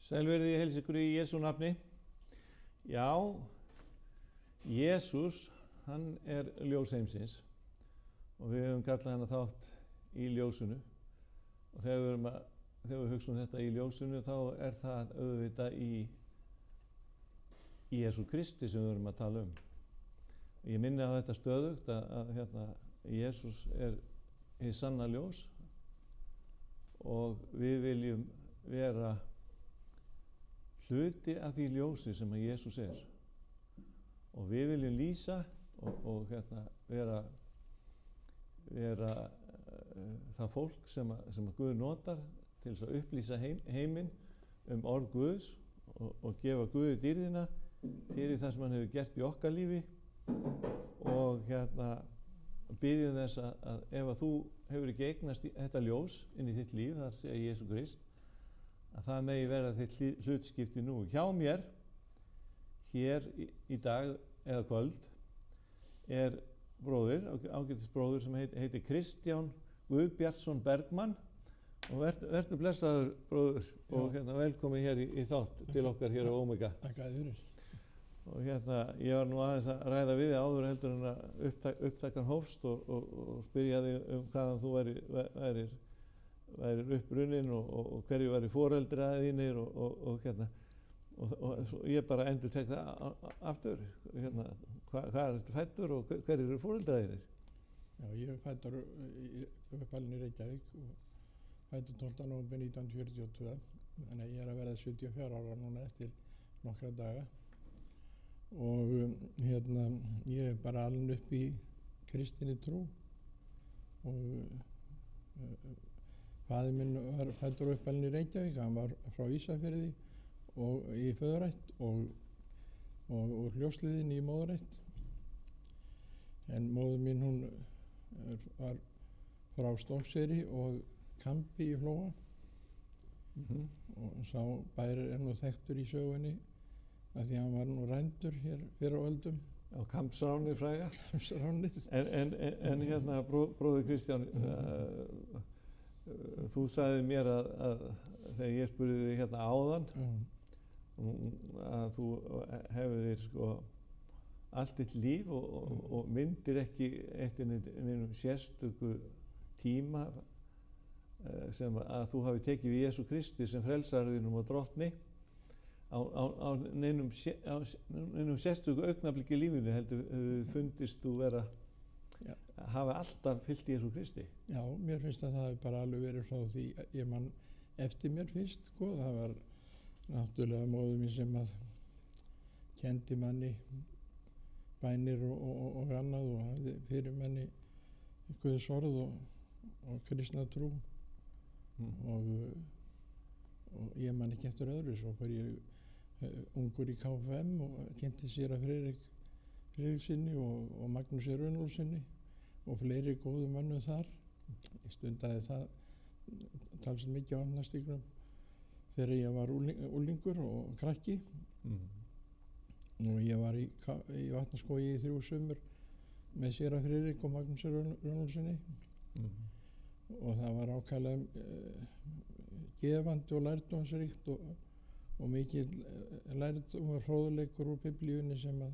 Sæl verið ég heilsa ykkur í Jesú nafni. Já, Jesús, hann ljós heimsins og við höfum kallað hann þátt í ljósinu og þegar við hugsaum þetta í ljósinu þá það auðvitað í Jesú Kristi sem við höfum að tala um. Ég minni á þetta stöðugt að Jesús hið sanna ljós og við viljum vera hluti af því ljósi sem að Jesús og við viljum lýsa og vera það fólk sem að Guð notar til þess að upplýsa heiminn orð Guðs og gefa Guði dýrðina fyrir það sem hann hefur gert í okkar lífi og biðjum þess að ef að þú hefur ekki eignast þetta ljós inn í þitt líf, það segja Jesú Krist, að það megi vera þitt hlutskipti nú. Hjá mér, hér í dag eða kvöld, ágætis bróðir sem heitir Kristján Guðbjartsson Bergmann og vertu blessaður bróður og velkomin hér í þátt til okkar hér á Omega. Takk að fyrir. Og ég var nú aðeins að ræða við þig áður heldur en að upptakan hófst og spyrjaði hvaðan þú værir upprunnin og hverju væri foreldrar þínir og ég bara endurtek það aftur. Hvað ertu fæddur og hverju eru foreldrar þínir? Já, ég fæddur uppalinn í Reykjavík og fæddur 12. nóvember 1942, þannig að ég að verða 74 ára núna eftir nokkra daga. Og ég bara alin upp í kristinni trú og faðir minn var fæddur og uppalinn í Reykjavík, hann var frá Ísafirði og í föðurætt og hljósliðinn í móðurætt. En móður mín hún var frá Stokkseyri og Kambi í Flóa og sá bær nú þekktur í sögunni að því hann var nú rændur hér fyrir á öldum. Já, Kambsránið fræga. Kambsránið. En bróðir Kristján, þú sagði mér að þegar ég spurði þig áðan að þú hefðir allt þitt líf og myndir ekki eftir neinum sérstöku tíma sem að þú hafi tekið við Jesú Kristi sem frelsarðinum og drottni á neinum sérstöku augnabliki í lífinu heldur fundist þú hafa alltaf fylgt Jesú Kristi. Já, mér finnst að það hefur bara alveg verið frá því ég man eftir mér fyrst, það var náttúrulega móður mín sem að kendi manni bænir og annað og hafði fyrir manni Guðs orð og kristna trú og ég man ekki eftir öðru, svo var ég ungur í KFM og kynnti sér að Friðriksinni og Magnúsi Runólfssyni og fleiri góðum mönnum þar. Ég stundaði það talsvert mikið á andastíknum þegar ég var unglingur og krakki og ég var í Vatnaskógi í 3 sumur með séra Friðrik og Magnúsi Runólfssyni og það var ákaflega gefandi og lærdómsríkt og mikið lærdóm og hróðleikur úr biblíunni sem að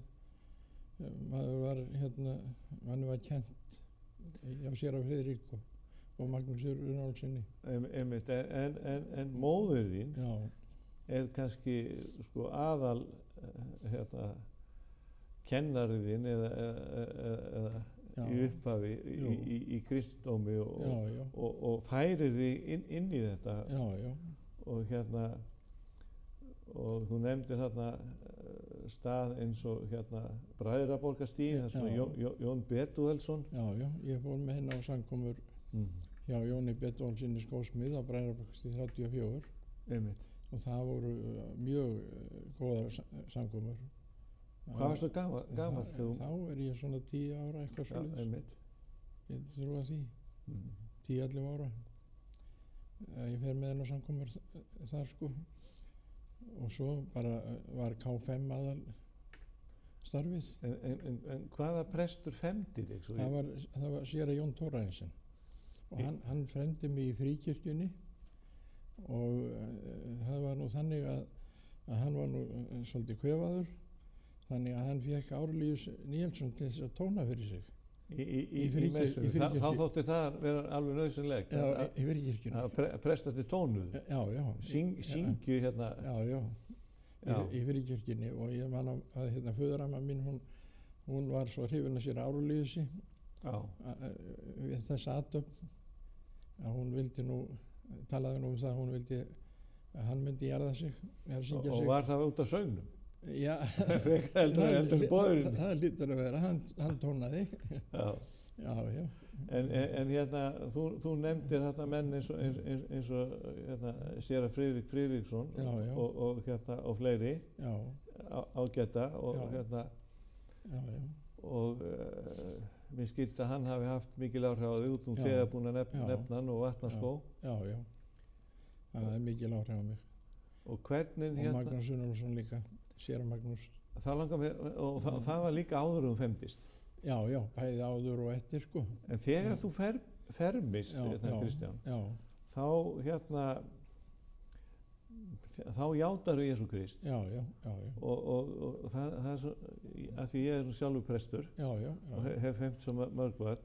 manni var kennt hjá séra Friðrik og Magnúsi Runólfssyni. En móðir þín kannski aðal kennariðin eða í upphafi í kristdómi og færir þig inn í þetta. Og þú nefndir stað eins og Bræðraborgarstíg, þar sem Jón Betuelsson. Já, ég fór með henni á samkomur hjá Jóni Betuelsinni skósmið á Bræðraborgarstíg 34 og það voru mjög góðar samkomur. Hvað varstu gamall? Þá ég svona 10 ára eitthvað svoleiðis. Ég trúi að því. 10-11 ára. Ég fer með henni á samkomur þar og svo bara var K5 aðal starfið. En hvaða prestur femdi þig? Það var séra Jón Thorarinsson og hann fremdi mig í fríkirkjunni og það var nú þannig að hann var nú svolítið kvefaður, þannig að hann fékk Árelíus Níelsson til þess að tóna fyrir sig. Í messunni, þá þótti það vera alveg nauðsynlegt í Fyrirkirkjunni. Að presta til tónuð. Syngju hérna. Í Fyrirkirkjunni, og ég man að hérna föðuramma mín, hún var svo hrifin að sér Árelíusi við þessa athöfn að hún vildi nú, talaði nú um það að hún vildi að hann myndi jarða sig, syngja sig. Og var það út af söngnum? Já, það lítur að vera, hann tónaði. Já. En hérna, þú nefndir hérna menn eins og hérna, séra Friðrik Friðriksson og hérna og fleiri ágæta og hérna og mér skilst að hann hafi haft mikil áhrif á þig, þú þegar búin að nefna hann og Vatnaskó. Já, hann hafði mikil áhrif á mig. Og hvernig hérna... Og Magnús Unnarson líka, séra Magnús. Það langar mér, og það var líka áður um femdist. Já, bæði áður og eftir, sko. En þegar þú fermist, Kristján, þá hérna, þá játarðu Jesú Krist. Já. Og það er svo, af því ég er sjálfur prestur, og hef fermt svo mörg börn,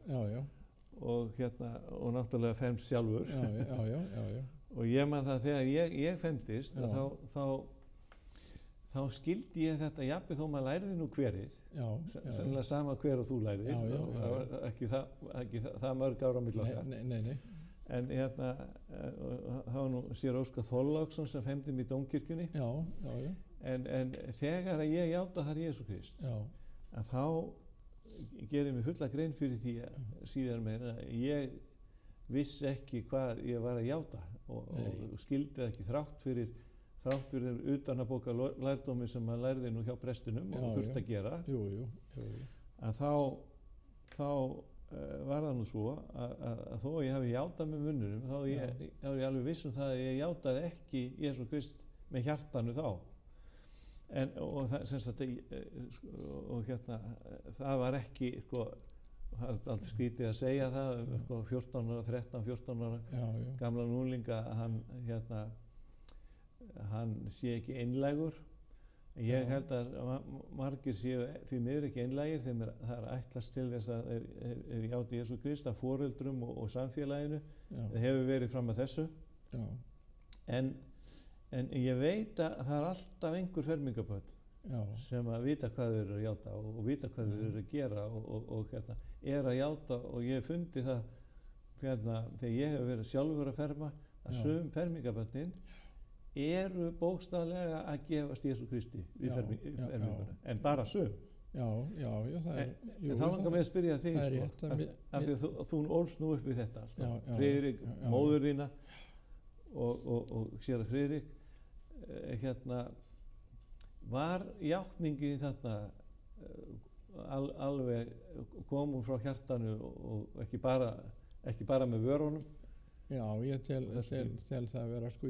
og hérna, og náttúrulega fermst sjálfur. Já. Og ég man það þegar ég fermdist, þá skildi ég þetta, jafnvel þó maður læriði nú hverið, sennilega sama hver og þú lærið, ekki það mörg ára á milli okkar. Nei. En hérna, það var nú sér Óskar Þorláksson sem fermdi mig í Dómkirkjunni. Já. En þegar að ég játa þar Jesú Krist, að þá gerir mér fulla grein fyrir því síðar meira að ég vissi ekki hvað ég var að játa og skildi ekki þrátt fyrir utanabóka lærdómi sem maður lærði nú hjá prestinum og þurfti að gera. Jú. Að þá var það nú svo að þó ég hafi játað með munninum, þá er ég alveg viss um það að ég játaði ekki Jesú Krist með hjartanu þá. Og það, sem sagt, og hérna, það var ekki, sko, það er alltaf skrítið að segja það, sko, 14 ára, gamla núlinga, hann sé ekki einlægur. Ég held að margir séu því miður ekki einlægir þegar það er ætlast til þess að þeir játi Jesú Krist af foreldrum og samfélaginu. Það hefur verið fram að þessu. En ég veit að það er alltaf einhver fermingabörn sem að vita hvað þeir eru að játa og vita hvað þeir eru að gera og hérna, er að játa, og ég hef fundið það hérna, þegar ég hef verið sjálfur að ferma, að sum fermingabörnin eru bókstaflega að gefast Jesú Kristi við ferminguna, en bara sum. Já, það er... En þá langar mig að spyrja þig, sko, af því að þú ólst nú upp við þetta alltaf. Friðrik, móður þína og séra Friðrik, hérna, var játningin þarna alveg komum frá hjartanu og ekki bara með vörunum? Já, ég tel það að vera, sko,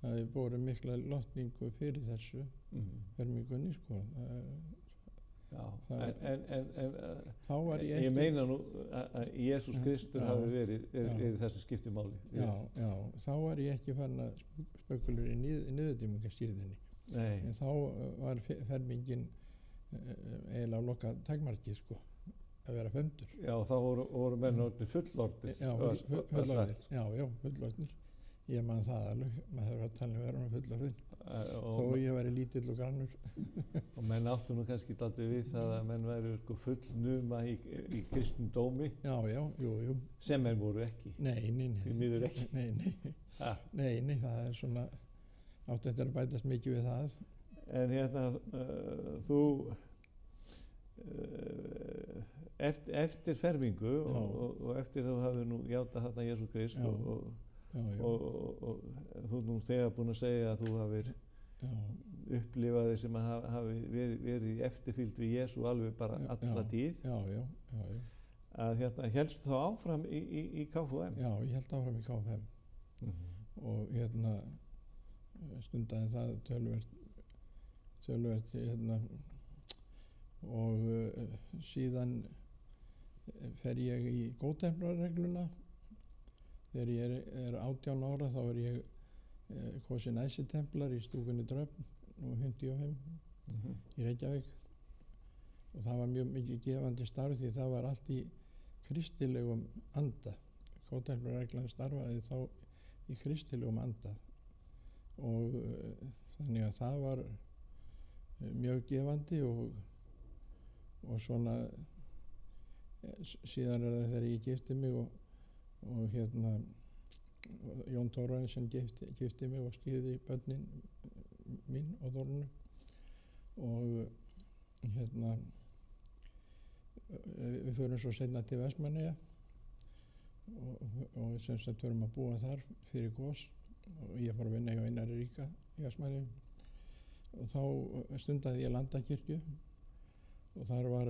það er búið mikla lotningu fyrir þessu fermingunni, sko. Þá var ég ekki... Ég meina nú að Jesús Kristur hafi verið þessi skiptimáli. Já, þá var ég ekki farin að spökulur í niðurdýmingarstýrðinni. En þá var fermingin eiginlega lokað takmarkið, sko, að vera femtur. Já, þá voru menn orðnir fullorðnir. Fullorðnir. Ég man það alveg, maður hefur að tala um verðan fullorðin, þó ég væri lítill og grannur. Og menn áttu nú kannski dálítið við það að menn væru fullnuma í kristindómi. Jú. Sem menn voru ekki. Nei. Því miður ekki. Nei, það er svona, átti eftir að bætast mikið við það. En hérna, þú, eftir fermingu og eftir þú hafði nú játað þarna Jesú Krist og þú nú þegar búin að segja að þú hafir upplifaði sem að hafi verið í eftirfylgd við Jesú alveg bara alla tíð. Já. Að hérna, hélstu þá áfram í KFUM? Já, ég held áfram í KFUM. Og hérna stundaði það töluvert hérna, og síðan fer ég í góðtemplararegluna. Þegar ég er 18 ára þá er ég kosin æsitemplar í stúkunni Dröfn nr. 55 í Reykjavík og það var mjög mikið gefandi starf því það var allt í kristilegum anda. Kótemplarreglan starfaði þá í kristilegum anda og þannig að það var mjög gefandi og svona síðan það þegar ég gifti mig og Jón Thoroddsen gifti mig og skýrði börnin mín og Þórunu og við förum svo seinna til Vestmannaeyja og sem sagt förum að búa þar fyrir gos og ég fór að vinna hjá Einari ríka í Vestmannaeyjum og þá stundaði ég landakirkju og þar var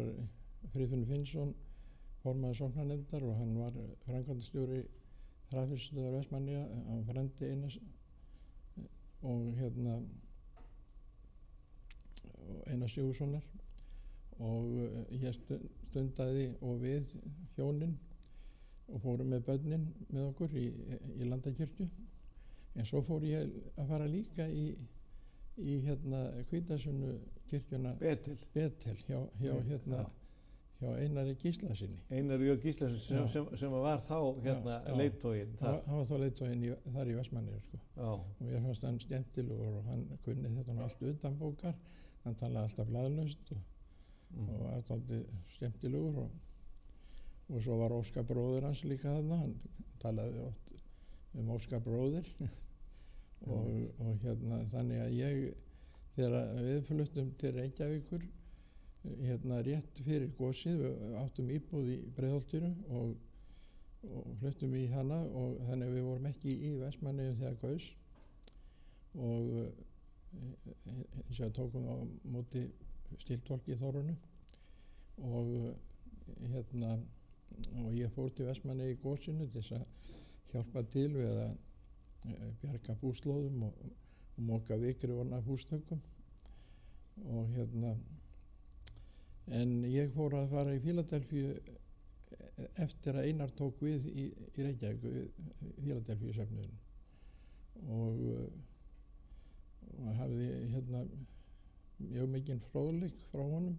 Friðfinnur Finnsson formaður sóknarnefndar og hann var framkvæmdastjóri Hraðfrystisstöðvar Vestmannaeyja, hann var frendi Einars og Einars Sigurðssonar og ég stundaði og við hjónin og fórum með börnin með okkur í landakirkju en svo fór ég að fara líka í Hvítasunnu kirkjuna Betel hjá Einari Gíslasyni. Einari J. Gíslasyni sem var þá leiðtoginn. Hann var þá leiðtoginn þar í Vestmannaeyjum sko. Og mér fannst hann skemmtilegur og hann kunni þetta allt utan bókar. Hann talaði alltaf blaðlaust og var alltaf skemmtilegur og svo var Óskar bróðir hans líka þarna. Hann talaði oft Óskar bróðir og þannig að ég þegar við fluttum til Reykjavíkur rétt fyrir gosið, við áttum íbúð í Breiðholtinu og fluttum í hana og þannig að við vorum ekki í Vestmannaeyjum þegar gaus og eins og tókum á móti stíltólki í Þórunu og ég fór til Vestmannaeyja í gosinu til þess að hjálpa til við að bjarga búslóðum og moka vikri orna hústökum og en ég fór að fara í Fíladelfíu eftir að Einar tók við í Reykjavík við Fíladelfíu söfnuðin og hafði mjög mikinn fróðleik frá honum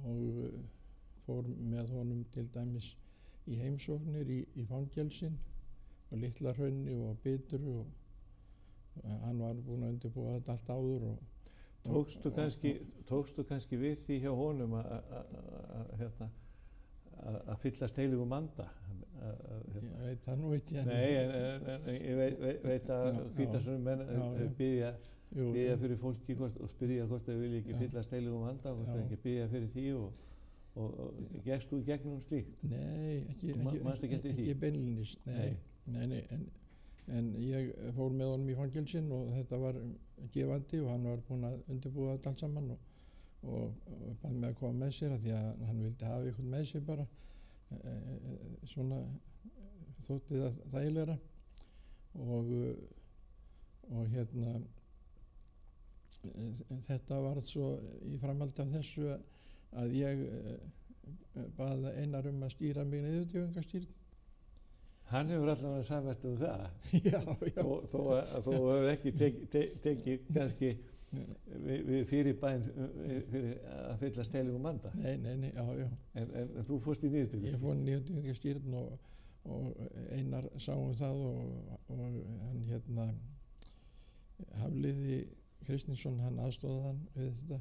og fór með honum til dæmis í heimsóknir í fangelsin og Litla-Hrauni og Bitru og hann var búinn að undirbúa þetta allt áður og Tókstu kannski við því hjá honum að fyllast heilugum anda? Ég veit það nú ekki. Nei, en ég veit að Hvítasunnu menn biðja fyrir fólki og spyrja hvort þau vilja ekki fyllast heilugum anda, hvort þau ekki biðja fyrir því og gekkst þú í gegnum slíkt? Nei, ekki beinlínis, nei, en ég fór með honum í fangelsin og þetta var gefandi og hann var búinn að undirbúa þetta allt saman og bað mig að koma með sér af því að hann vildi hafa eitthvað með sér bara svona þótti það þægilegra og þetta varð svo í framhaldi af þessu að ég bað Einar að stýra mig niðurtöfingastýrn. Hann hefur allavega samvært það. Já. Þó að þú hefur ekki tekið kannski við fyrirbæn fyrir að fyllast heilugum anda. Nei, já. En þú fórst í niðurtöfingastýrn. Ég fór í niðurtöfingastýrn og Einar sá það og hann Hafliði Kristinsson, hann aðstóðaði hann við þetta.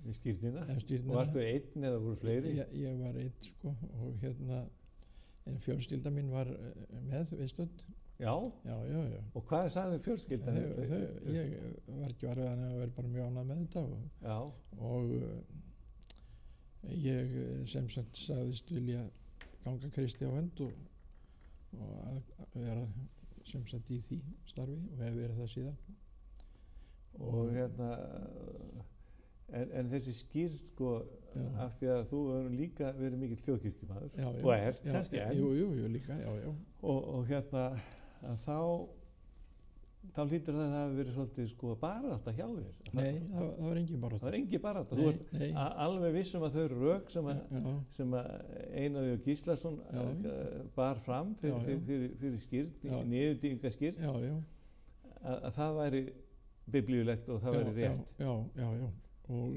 Við skýrnina? Og varstu einn eða voru fleiri? Ég var einn sko og en fjölskylda mín var með við stönd. Já? Já. Og hvað sagði fjölskyldan? Ég var ekki varðið að vera bara mjög ánægð með þetta og ég sem sagt sagðist vilja ganga Kristi á hönd og að vera sem sagt í því starfi og hef verið það síðan. Og en þessi skýrð sko af því að þú hefur líka verið mikill þjóðkirkjumaður og kannski enn. Jú, líka, já. Og að þá hlýtur það að hafi verið svolítið sko barátta hjá þér. Nei, það var engin barátta. Það var engin barátta. Þú ert alveg vissum að þau rök sem að Einar J. Gíslason bar fram fyrir skýrð, niðurdýfingaskýrð, að það væri biblíulegt og það væri rétt. Já. Og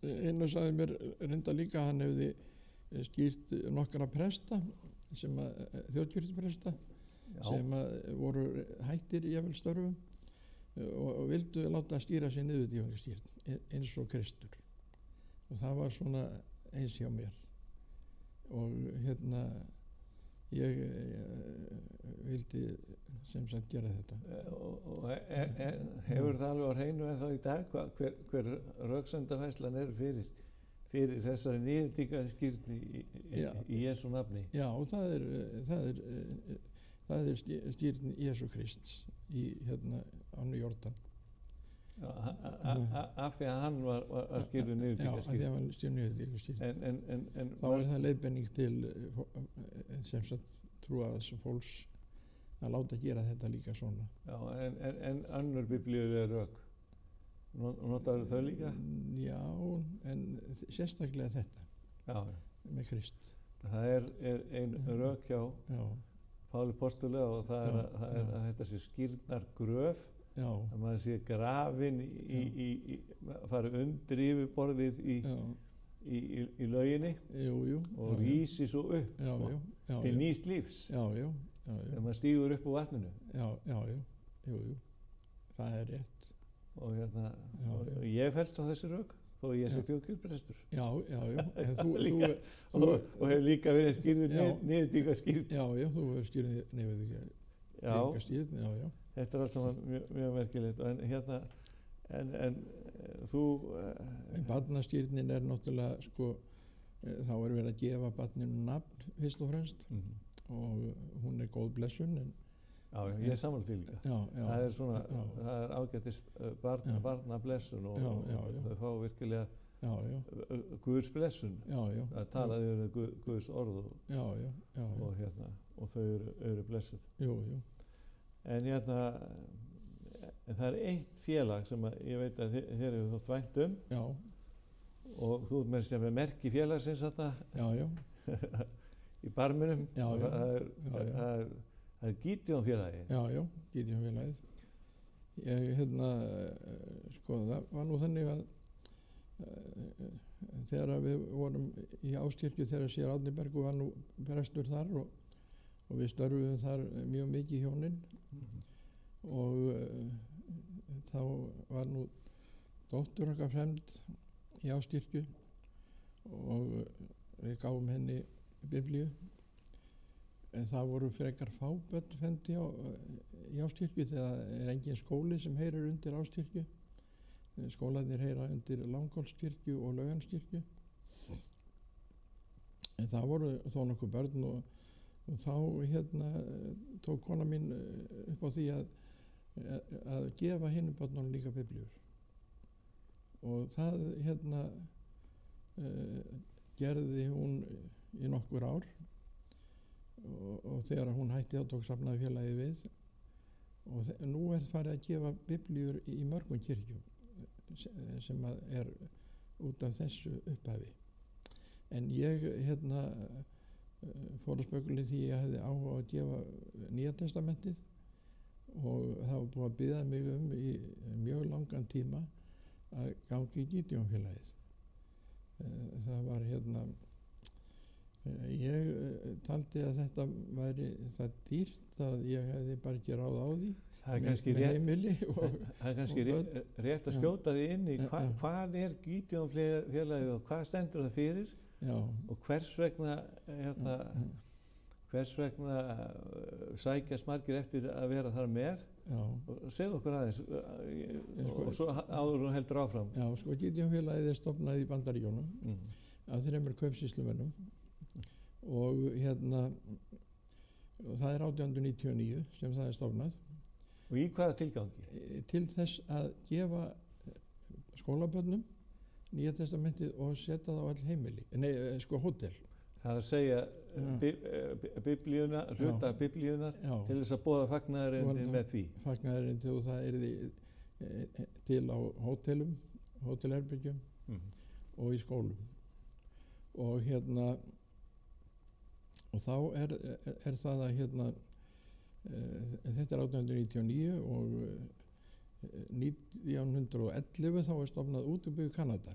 Einar sagði mér reynda líka, hann hefði skýrt nokkra presta, þjóðkirkjupresta, sem voru hættir jafnvel störfum og vildu láta skýra sig niðurdífingastýrn eins og Kristur. Og það var svona eins hjá mér. Og ég vildi sem sagt gera þetta. Og hefur það alveg á hreinu en þá í dag hver röksemdafærslan er fyrir þessari niðurdífingastýrn í Jesú nafni? Já, það er stýrn Jesú Krists í ánu Jórdan. Af því að hann var skýrður niðurdífingastýrn. Já, af því að hann var skýrður niðurdífingastýrn. Þá er það leiðbenning til sem sagt trúaðs fólks að láta gera þetta líka svona. Já, en önnur biblíuleg rök, notaðu þau líka? Já, en sérstaklega þetta með Krist. Það er ein rök hjá Páli postula og það er að þetta sé skírnar gröf, að maður sé grafinn fari undir yfirborðið í lauginni og rísi svo upp til nýs lífs þegar maður stígur upp úr vatninu. Jú, það er rétt. Og ég fellst á þessi rök þó ég sé þjóðkirkjuprestur. Já. Og hef líka verið skýrður niðurdífingastýrn. Já, þú hefur skýrður niðurdífingastýrn, já. Þetta er allt saman mjög merkilegt. En þú... Barnastýrnin er náttúrulega, þá er verið að gefa barninu nafn fyrst og fremst og hún er góð blessun. Já, ég er sammála því líka. Það er svona, það er ágætis barnablessun og þau fá virkilega Guðs blessun. Það talaði Guðs orð og þau eru blessuð. Jú. En það er eitt félag sem ég veit að þér hefur þótt vænt og þú ert með merki félagsins í barminum. Það er Gídeon félagið. Já, Gídeon félagið. Það var nú þannig að þegar við vorum í Áskirkju þegar sér Árnibergur var nú prestur þar og við störfuðum þar mjög mikið hjónin og þá var nú dóttur okkar fremd í Áskirkju og við gáfum henni Biblíu. En það voru frekar fábörn femdi í Áskirkju þegar það er engin skóli sem heyrir undir Áskirkju. Skólarnir heyra undir Langholtskirkju og Laugarnskirkju. En það voru þó nokkuð börn og þá tók kona mín upp á því að gefa hinum börnunum líka biblíur. Og það gerði hún í nokkur ár. Og þegar hún hætti þá tók safnaðarfélagið við og nú er farið að gefa biblíur í mörgum kirkjum sem er út af þessu upphafi. En ég fór að spökula því ég hefði áhuga að gefa Nýja testamentið og það var búið að biðja mig í mjög langan tíma að gangi í Gídeon félagið. Það var ég taldi að þetta væri það dýrt að ég hefði bara ekki ráð á því með heimili það er kannski rétt að skjóta því inn í hvað er Gídeon félagið og hvað stendur það fyrir og hvers vegna sækjast margir eftir að vera þar með og segðu okkur aðeins og svo áður hún heldur áfram. Gídeon félagið er stofnað í Bandaríkjunum af 3 kaupsýslumönnum og það er 1899 sem það er stofnað. Og í hvaða tilgangi? Til þess að gefa skólabörnum Nýja testamentið og setja það á all heimili, hótel. Það er að segja biblíuna, hluta biblíunar til þess að boða fagnaðarerindið með því. Fagnaðarerindið og það yrði til á hótelum, hótelherbyggjum og í skólum. Og þá er það að Þetta er 1899 og 1911 þá stofnað útibú í Kanada.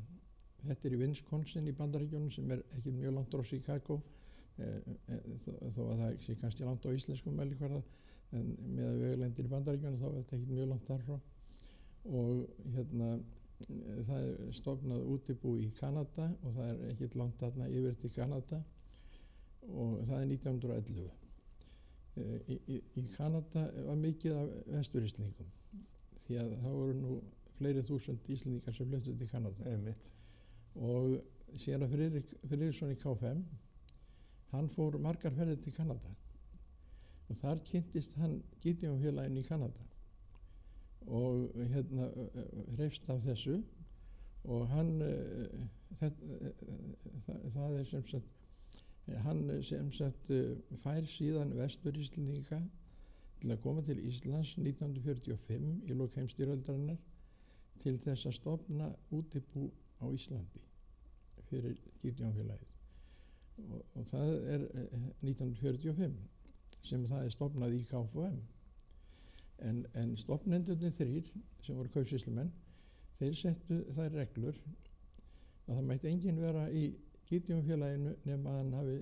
Þetta í Wisconsin í Bandaríkjunum sem ekki mjög langt frá Chicago, þó að það sé kannski langt á íslenskum mælikvarða, en með að veglendir í Bandaríkjunum þá þetta ekki mjög langt þarfrá. Og það stofnað útibú í Kanada og það ekki langt þarna yfir til Kanada og það 1911. Í Kanada var mikið af vesturíslendingum því að það voru nú fleiri þúsund Íslendingar sem fluttu til Kanada. Einmitt. Og séra Friðriksson í KFM, hann fór margar ferðir til Kanada og þar kynntist hann Gideonfélaginu í Kanada og hreifst af þessu og hann það sem sagt hann sem sagt fær síðan Vestur-Íslendinga til að koma til Íslands 1945 í lok heimsstyrjaldarinnar til þess að stofna útibú á Íslandi fyrir Gideonfélagið og það 1945 sem það stofnað í KFUM en stofnendurnir 3 sem voru kaupsýslumenn þeir settu þær reglur að það mætti enginn vera í Gideonfélaginu nema að hann hafi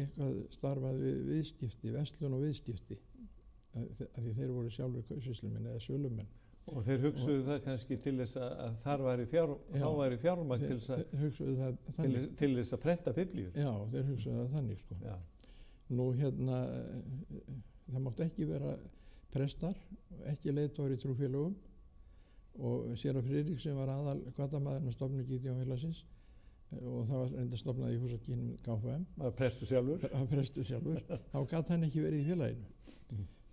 eitthvað starfað við viðskipti, verslun og viðskipti af því þeir voru sjálfur kaupsýslumenn eða sölumenn. Og þeir hugsuðu það kannski til þess að þar væri fjármagn til þess að prenta biblíur. Já, þeir hugsuðu það þannig sko. Já. Nú það mátti ekki vera prestar, ekki leiðtogar í trúfélögum og séra Friðrik sem var aðal gatamaðurinn að stofna Gideonfélagsins og það var reynda stofnað í húsakynum KFM. Það var prestur sjálfur. Þá gat hann ekki verið í félaginu.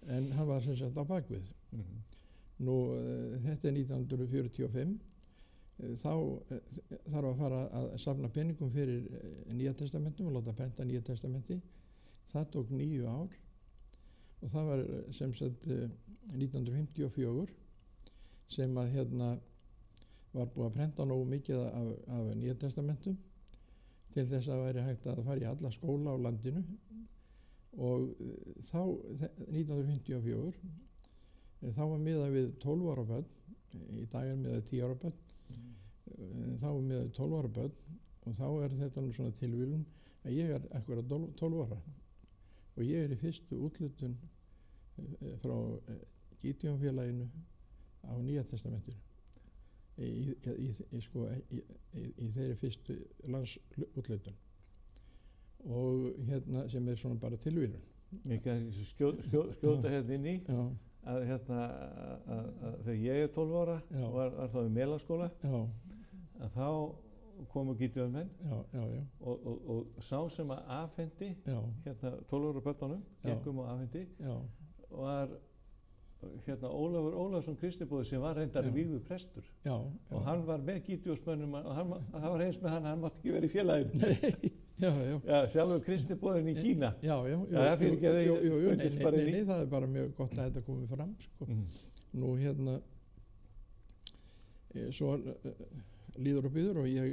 En hann var sem sagt á bakvið. Nú, þetta 1945. Þá þarf að fara að safna peningum fyrir Nýja testamentum og láta prenta Nýja testamenti. Það tók 9 ár og það var sem sagt 1954 sem að var búið að prenta nógu mikið af Nýja testamentum til þess að væri hægt að fara í alla skóla á landinu og þá 1954 þá var miðað við 12 ára börn, í dag miðað 10 ára börn, þá var miðað 12 ára börn og þá þetta nú svona tilvílun að ég akkurat 12 ára og ég í fyrstu úthlutun frá Gideonfélaginu á Nýja testamentinu í þeirri fyrstu landsúthlutun og sem svona bara tilvílun. Ég kann skjóta inn í að þegar ég 12 ára var þá í Melaskóla að þá komu Gideonmenn og sá sem að afhendi 12 ára börnunum gekkum og afhendi var Ólafur Ólafsson Kristibóði sem var reyndar vígður prestur og hann var með Gideonsmönnum og það var eins með hann mátti ekki vera í félaginu. Sjálfur Kristibóðin í Kína. Það fyrir ekki að þau bara inn í. Það bara mjög gott að þetta komið fram sko. Nú svo líður og býður og ég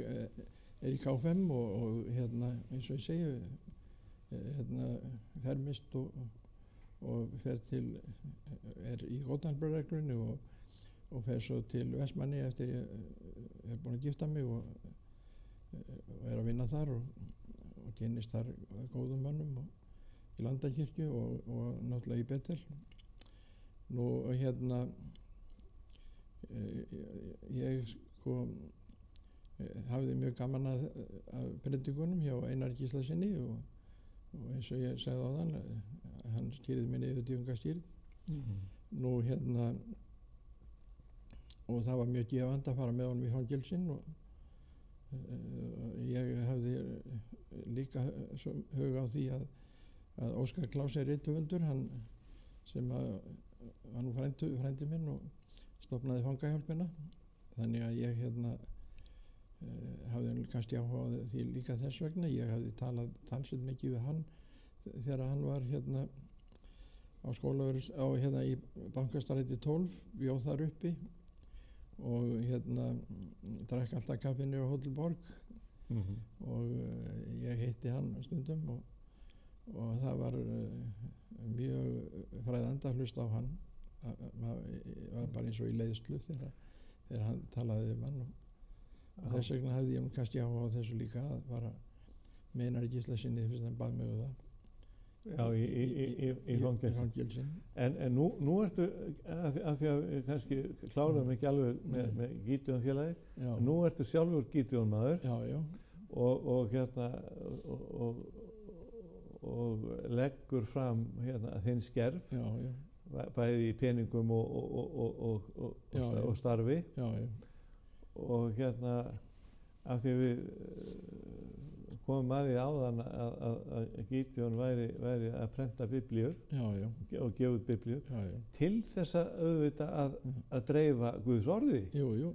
í KFM og eins og ég segi fermist og fer til í Góðanbröðreglunni og fer svo til Vestmanni eftir ég búin að gifta mig og að vinna þar og kynnist þar góðum mönnum í Landakirkju og náttúrulega í Betel. Nú ég sko hafði mjög gaman af prednikunum hjá Einar Gíslasyni og eins og ég sagði áðan hann stýrði minni yfir dýfingastýrð. Nú og það var mjög gefandi að fara með honum í fangelsinn og ég hafði líka hug á því að Óskar Klaus rithöfundur, hann sem var nú frændi minn og stofnaði fangahjálpina, þannig að ég hafði kannski áhuga á því líka þess vegna. Ég hafði talsett mikið við hann þegar hann var á skólaverð í Bankastræti 12, bjóð þar uppi og drakk alltaf kaffinu á Hótel Borg og ég hitti hann stundum og það var mjög fræðanda að hlusta á hann. Maður var bara eins og í leiðslu þegar hann talaði um hann og þess vegna hefði ég kannski áhuga á þessu líka að bara Meinar Gíslasyni fyrst hann bað mig um það. Já, í fangelsin. En nú ertu, af því að við kannski klárum ekki alveg með Gideon félagi, nú ertu sjálfur Gideon maður. Já. Og hérna og leggur fram hérna þinn skerf, bæði í peningum og starfi. Já. Og hérna af því við komum að því áðan að Gideon væri að prenta biblíur og gefa út biblíur til þess að auðvita að dreifa Guðs orði. Jú.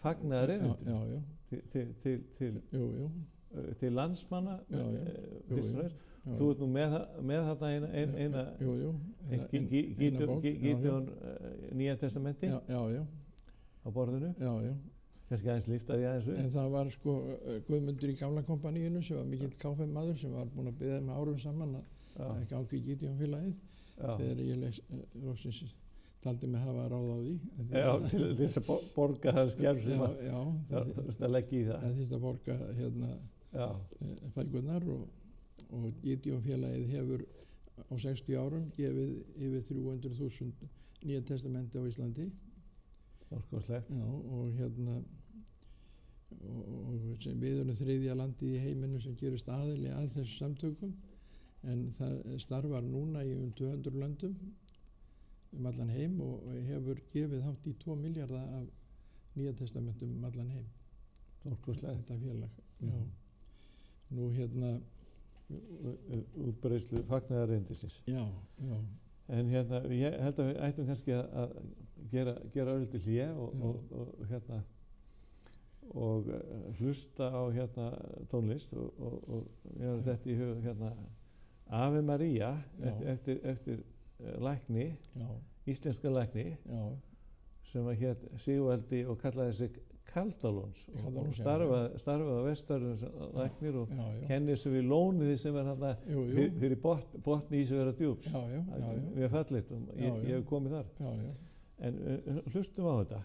Fagnaðar erindum til landsmanna. Þú ert nú með þarna eina Gideon Nýja testamenti á borðinu. Já. Kannski aðeins lyftaði aðeins upp. En það var sko Guðmundur í gamla kompaníinu sem var mikill KF maður sem var búinn að biðja með árum saman að gangi í Gideon félagið þegar ég loksins taldi mig hafa ráð á því. Já, til þess að borga það skerf sem að leggja í það. Það þýrst að borga fælgurnar og Gideon félagið hefur á 60 árum gefið yfir 300.000 Nýja testamenti á Íslandi. Stórkostlegt. Já, og sem við erum þriðja landi í heiminum sem gerist aðili að þessu samtökum en það starfar núna í 200 löndum allan heim og hefur gefið hátt í 2 milljarða af Nýja testamentum allan heim. Stórkostlegt. Þetta félag. Já. Nú útbreiðslu fagnaðarerindisins. Já. En hérna, ég held að við ættum kannski að gera örlítið hlé og hlusta á tónlist og ég har þetta í hug Ave Maria eftir lækni, íslenska lækni sem var hér Sigvaldi og kallaði sig Kaldalóns og starfaði á Vestfjörðum læknir og kennir sig við lónið sem er hérna fyrir botni Ísafjarðardjúps. Mjög fallegt og ég hef komið þar. En hlustum á þetta.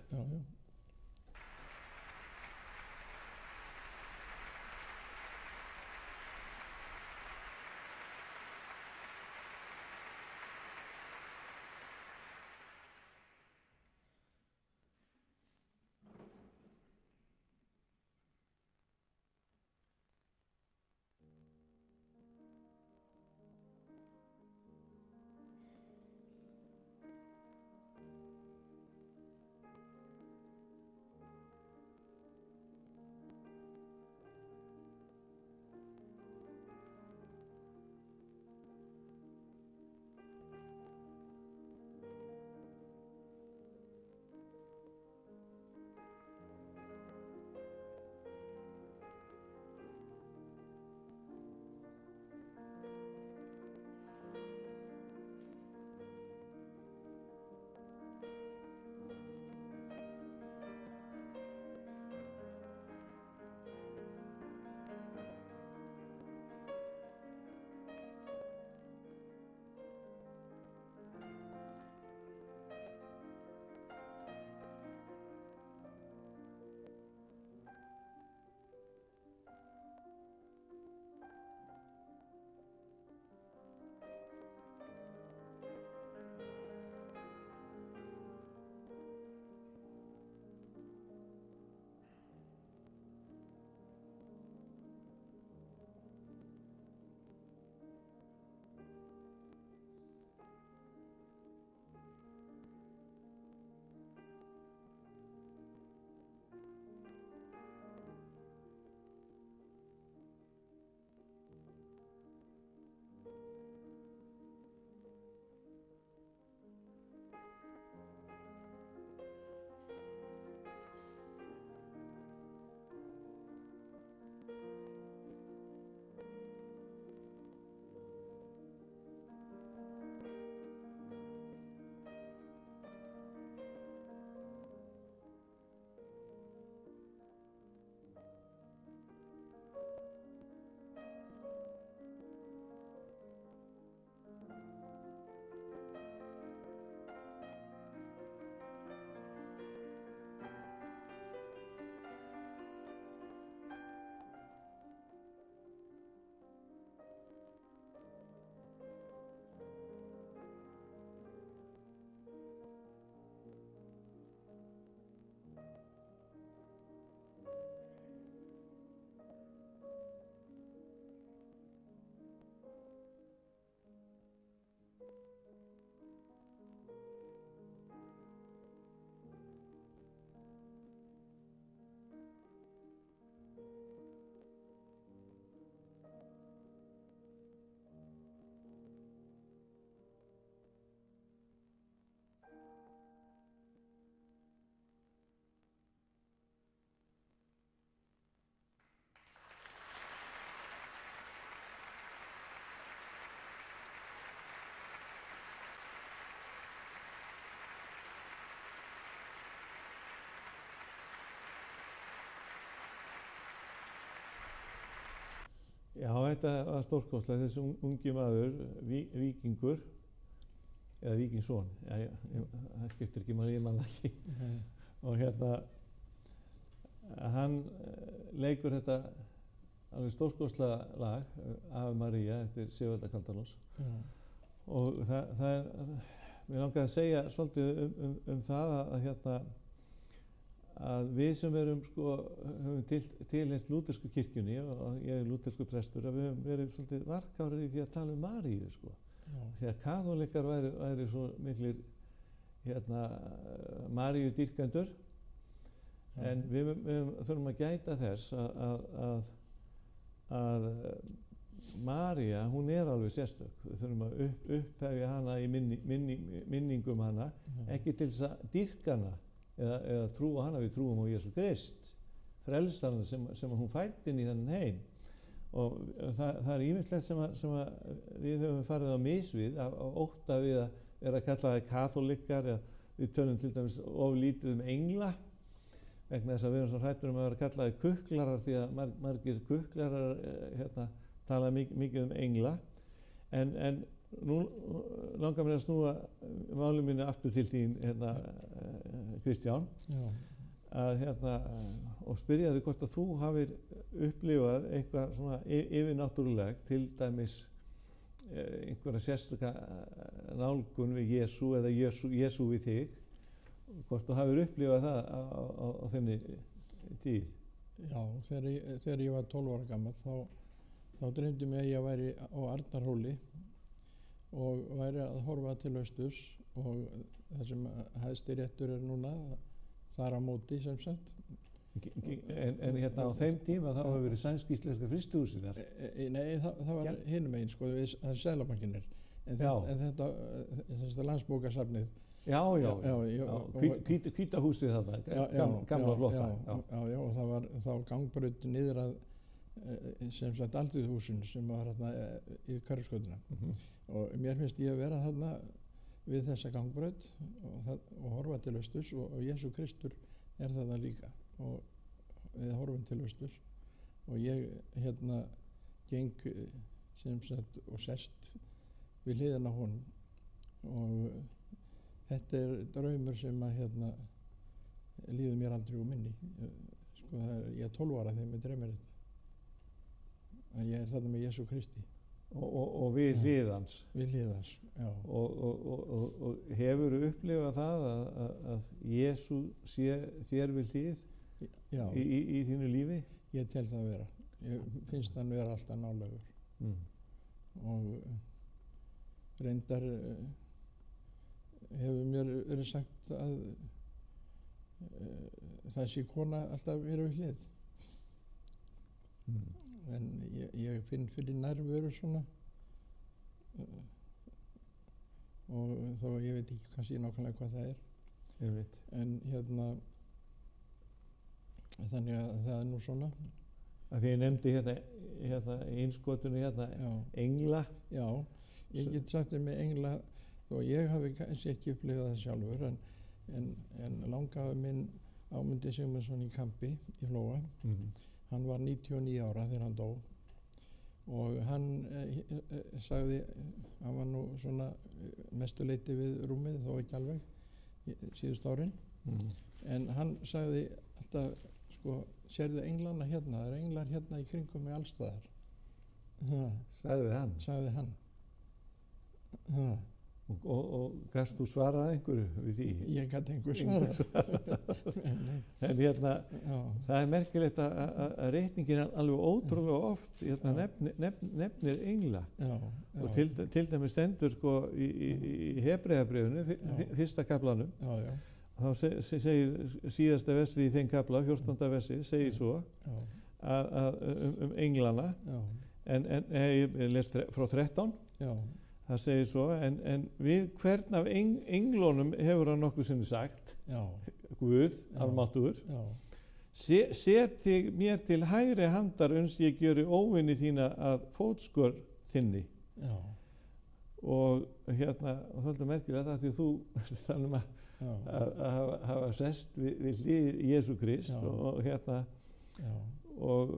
Já, þetta var stórkostlegt, þessi ungi maður, víkingur, eða víkingsson, það skiptir ekki maður, ég man það ekki. Og hann leikur þetta alveg stórkostlega lag, Ave Maria, eftir Sigvalda Kaldalóns. Og mér langaði að segja svolítið það að við sem erum höfum tilheyrt lútersku kirkjunni og ég er lútersku prestur, að við höfum verið svolítið varkárir í því að tala Maríu því að kaþólikkar væri svo miklir Maríu dýrkendur en við þurfum að gæta þess að María, hún er alveg sérstök, við þurfum að upphefja hana í minningum hana, ekki til þess að dýrka hana eða trúa hana, við trúum á Jesú Krist, frelstarana sem hún fædd inn í þennan heim. Og það er ýmislegt sem við höfum farið á misvið, á ótta við að vera að kalla það kaþólikkar, við tölum til dæmis oflítið engla, vegna þess að við erum svo hræddir að vera kallaði kuklarar því að margir kuklarar tala mikið engla. En nú langar mér að snúa máli mínu aftur til þín, Kristján, og spyrja þig hvort að þú hafir upplifað eitthvað svona yfirnáttúrulegt, til dæmis einhverja sérstaka nálgun við Jesú eða Jesú við þig, hvort þú hafir upplifað það á þinni tíð. Já, þegar ég var 12 ára gamall þá dreymdi mig að ég væri á Arnarhóli og væri að horfa til austurs og það sem Hæstiréttur er núna, þar á móti sem sagt. En á þeim tíma þá hefur verið sænsk-íslenska frystihúsið þar? Nei, það var hinum megin, það er Seðlabankinn er. En þetta landsbókasafnið. Já, hvíta húsið þarna, gamla flotta. Já, og það var þá gangbraut niður að sem sagt Alþýðuhúsinu sem var hérna í Hverfisgötuna. Og mér finnst ég að vera þarna við þessa gangbraut og horfa til austurs og Jesú Kristur er þarna líka og við horfum til austurs og ég geng sem sagt og sest við hliðina á honum og þetta er draumur sem að líður mér aldrei úr minni. Ég er 12 ára þegar mér dreymir þetta. Að ég er þarna með Jesú Kristi. Og við hlið hans. Við hlið hans, já. Og hefur þú upplifað það að Jesú sé þér við hlið í þínu lífi? Ég tel það að vera. Ég finnst hann vera alltaf nálægur. Og reyndar hefur mér verið sagt að það sé kona alltaf vera við hlið. En ég finn fyrir nærveru svona og þó ég veit ekki kannski nákvæmlega hvað það er. Ég veit. En þannig að það er nú svona. Því ég nefndi innskotunni engla. Já, ég get sagt þér með engla þó ég hafi kannski ekki upplifað það sjálfur en langafi minn Ámundi Sigmundsson í Kampi í Flóa. Hann var 99 ára þegar hann dó og hann sagði, hann var nú svona mestu leyti við rúmið þó ekki alveg síðust árin en hann sagði alltaf sérðu englana hérna, það eru englar hérna í kringum mig allstaðar. Sagði hann? Sagði hann. Og gast þú svaraði einhverju við því? Ég gat einhver svarað. En það er merkilegt að reikningin er alveg ótrúlega oft nefnir engla. Og til dæmis stendur í Hebreabréfinu, fyrsta kaflanum, þá segir síðasta versið í þeim kafla, 14. versið, segir svo englana, en ég les frá 13, það segir svo, en við hvern af englunum hefur hann nokkuð sinni sagt, Guð, almáttugur, set þig mér til hægri handar uns ég gjöri óvinni þína að fótskör þinni. Og það er merkilegt að því þú talum að hafa sest við hlið Jesú Krist og og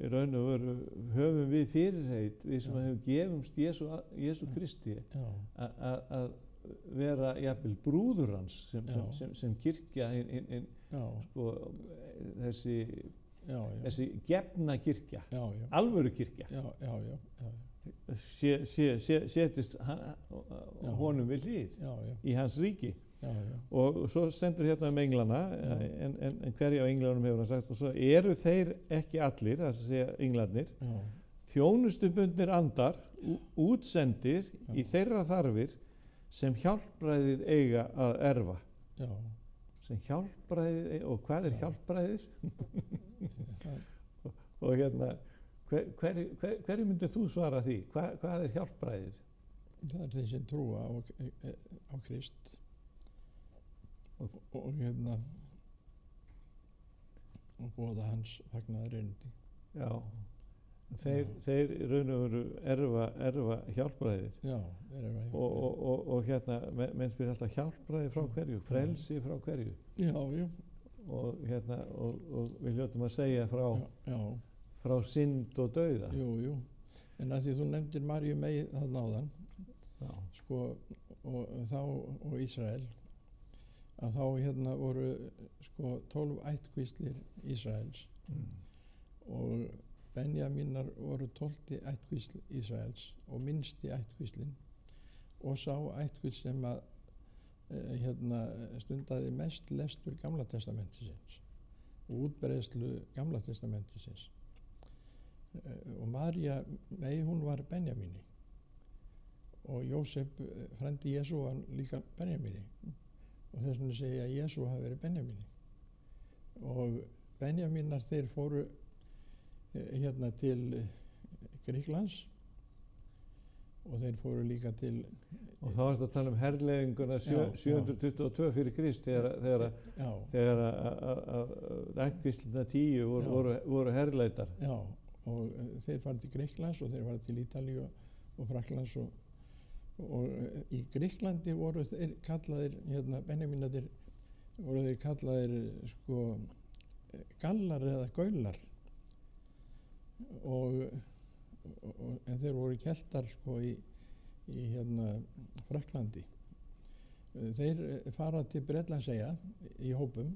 í raun og veru höfum við fyrirheit, við sem hefum gefumst Jesú Kristi að vera jafnvel brúður hans sem kirkja sko, þessi gefna kirkja, alvöru kirkja setist honum við hlið í hans ríki. Og svo stendur hérna englana, en hverja á englanum hefur hann sagt, og svo eru þeir ekki allir, það segja englarnir, þjónustubundnir andar, útsendir í þeirra þarfir sem hjálpræðið eiga að erfa. Sem hjálpræðið, og hvað er hjálpræðið? Og hérna, hverju myndir þú svara því? Hvað er hjálpræðið? Það er þeir sem trúa á Krist. Og hérna og boða hans fagnaðar erindi. Já, þeir raun og veru erfa hjálpræðið. Já, þeir erfa hjálpræðið. Og hérna, menn spyr alltaf hjálpræðið frá hverju, frelsi frá hverju. Já. Og hérna, og við hljótum að segja frá synd og dauða. Jú. En að því þú nefndir Maríu mey þarna áðan, sko, og Ísrael, að þá hérna voru sko 12 ættkvíslir Ísraels og Benjamínar voru 12. ættkvísl Ísraels og minnsti ættkvíslinn og sá ættkvísl sem að hérna stundaði mest lestur Gamla testamentisins og útbreiðslu Gamla testamentisins og María mey hún var Benjamíni og Jósef frændi Jesú var líka Benjamíni. Og þess vegna segja að Jesú hafi verið Benjamíni. Og Benjamínar þeir fóru hérna til Grikklands og þeir fóru líka til... Og þá ertu að tala um herleiðinguna 722 fyrir Krist þegar ættkvíslurnar 10 voru herleitar. Já, og þeir farið til Grikklands og þeir farið til Ítalíu og Frakklands og í Grikklandi voru þeir kallaðir, hérna Benjamínarnir voru þeir kallaðir sko gallar eða gaular en þeir voru keltar sko í hérna Frakklandi. Þeir fara til Bretlandseyja í hópum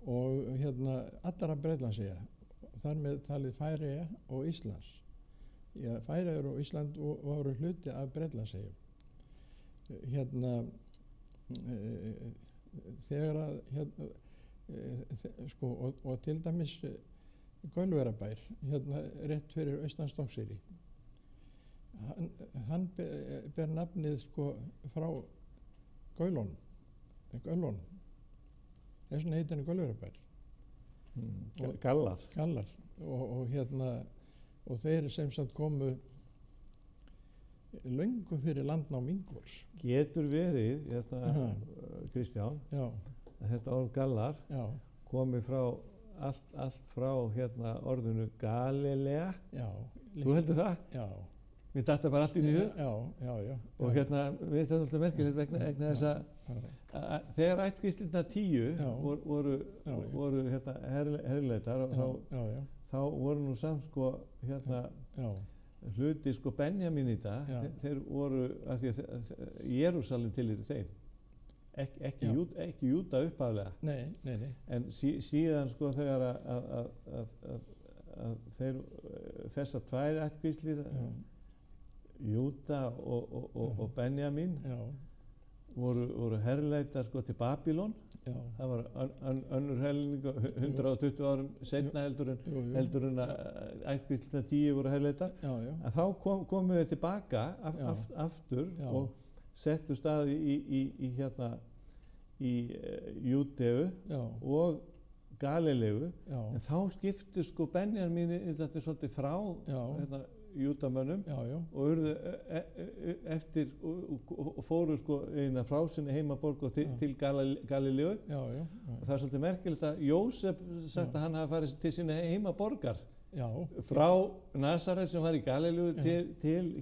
og hérna allra Bretlandseyja, þar með talið Færeyja og Íslands. Já, Færeyjar og Ísland voru hluti af Bretlandseyjum. Hérna, þegar að, sko, og til dæmis Gaulverjabær, hérna rétt fyrir austan Stokkseyri. Hann ber nafnið sko frá Gaulunum. Þess vegna heitir hann Gaulverjabær. Gallar. Og hérna, og þeir sem sagt komu löngu fyrir landnám Ingólfs. Getur verið, Kristján, að þetta orð gallar komi frá allt frá hérna orðinu Galilea. Þú heldur það? Já. Mér datt það bara allt inn í hug. Já. Og hérna, við þetta alltaf merkilegt vegna þess að þegar ættkvíslurnar 10 voru hérna herleitar og þá voru nú samt sko hérna hluti sko Benjamínita, þeir voru að því að Jerúsalem tilheyrir þeim, ekki Júda upphaflega. Nei. En síðan sko þegar að þeir þessar tvær ættkvíslir, Júda og Benjamín, voru herleitar sko til Babylon. Það var önnur herleining 120 árum seinna heldur en að ættkvíslurnar 10 voru herleitar. En þá komu við tilbaka aftur og settu staði í Júdeu og Galileu. En þá skiptu sko Benjamínir þetta svolítið frá Júdamönnum og urðu eftir og fóru sko frá sinni heimaborg og til Galileu. Og það er svolítið merkilegt að Jósef sagt að hann hafi farið til sinni heimaborgar frá Nasaret sem var í Galileu til